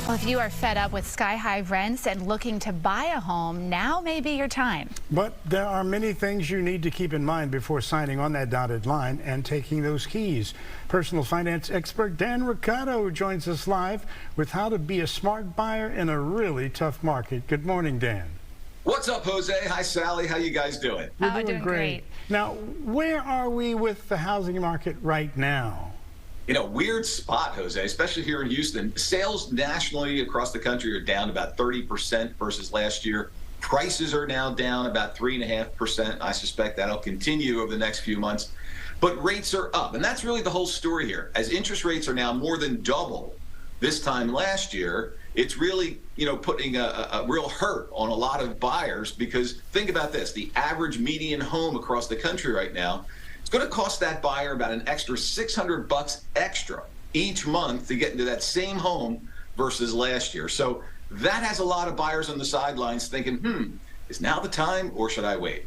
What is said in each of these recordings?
Well, if you are fed up with sky-high rents and looking to buy a home, now may be your time. But there are many things you need to keep in mind before signing on that dotted line and taking those keys. Personal finance expert Dan Roccato joins us live with how to be a smart buyer in a really tough market. Good morning, Dan. What's up, Jose? Hi, Sally. How you guys doing? We're doing great. Now, where are we with the housing market right now? You know, weird spot, Jose, especially here in Houston. Sales nationally across the country are down about 30% versus last year. Prices are now down about 3.5%. I suspect that'll continue over the next few months. But rates are up, and that's really the whole story here. As interest rates are now more than double this time last year, it's really, putting a real hurt on a lot of buyers, because think about this. The average median home across the country right now, it's going to cost that buyer about an extra $600 extra each month to get into that same home versus last year. So that has a lot of buyers on the sidelines thinking, is now the time or should I wait?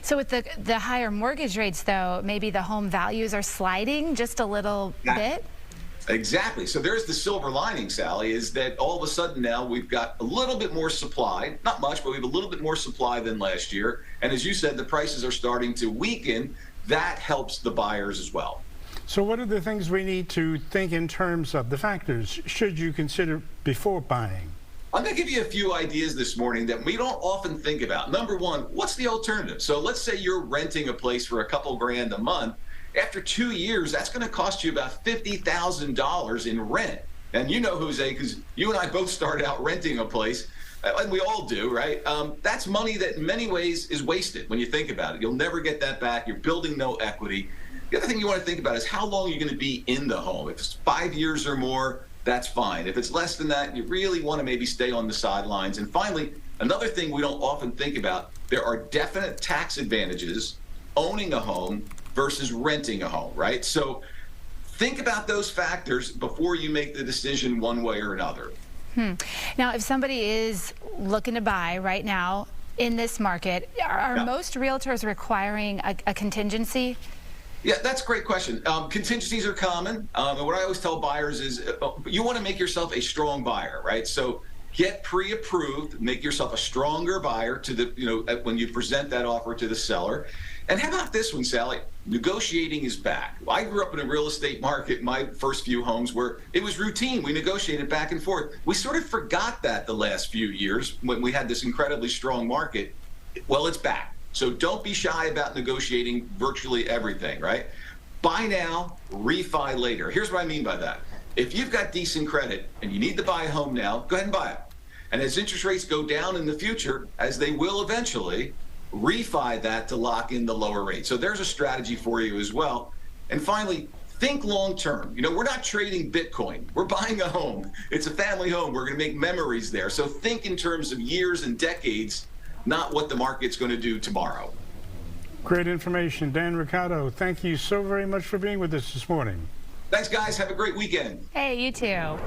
So with the higher mortgage rates, though, maybe the home values are sliding just a little bit? Exactly. So there's the silver lining, Sally, is that all of a sudden now we've got a little bit more supply, not much, but we have a little bit more supply than last year. And as you said, the prices are starting to weaken. That helps the buyers as well. So what are the things we need to think in terms of the factors should you consider before buying? I'm going to give you a few ideas this morning that we don't often think about. Number one, what's the alternative? So let's say you're renting a place for a couple grand a month. After 2 years, that's going to cost you about $50,000 in rent. And you know, Jose, because you and I both started out renting a place, and we all do, right? That's money that in many ways is wasted when you think about it. You'll never get that back. You're building no equity. The other thing you want to think about is how long you're going to be in the home. If it's 5 years or more, that's fine. If it's less than that, you really want to maybe stay on the sidelines. And finally, another thing we don't often think about, there are definite tax advantages owning a home versus renting a home, right? So think about those factors before you make the decision one way or another. Now, if somebody is looking to buy right now in this market, are most realtors requiring a contingency? Yeah, that's a great question. Contingencies are common. And what I always tell buyers is you want to make yourself a strong buyer, right? So get pre-approved, make yourself a stronger buyer to the, when you present that offer to the seller. And how about this one, Sally? Negotiating is back. I grew up in a real estate market, my first few homes, where it was routine. We negotiated back and forth. We sort of forgot that the last few years when we had this incredibly strong market. Well, it's back. So don't be shy about negotiating virtually everything, right? Buy now, refi later. Here's what I mean by that. If you've got decent credit and you need to buy a home now, go ahead and buy it. And as interest rates go down in the future, as they will eventually, refi that to lock in the lower rate. So there's a strategy for you as well. And finally, think long term. We're not trading Bitcoin. We're buying a home. It's a family home. We're going to make memories there. So think in terms of years and decades, not what the market's going to do tomorrow. Great information. Dan Roccato, thank you so very much for being with us this morning. Thanks, guys. Have a great weekend. Hey, you too.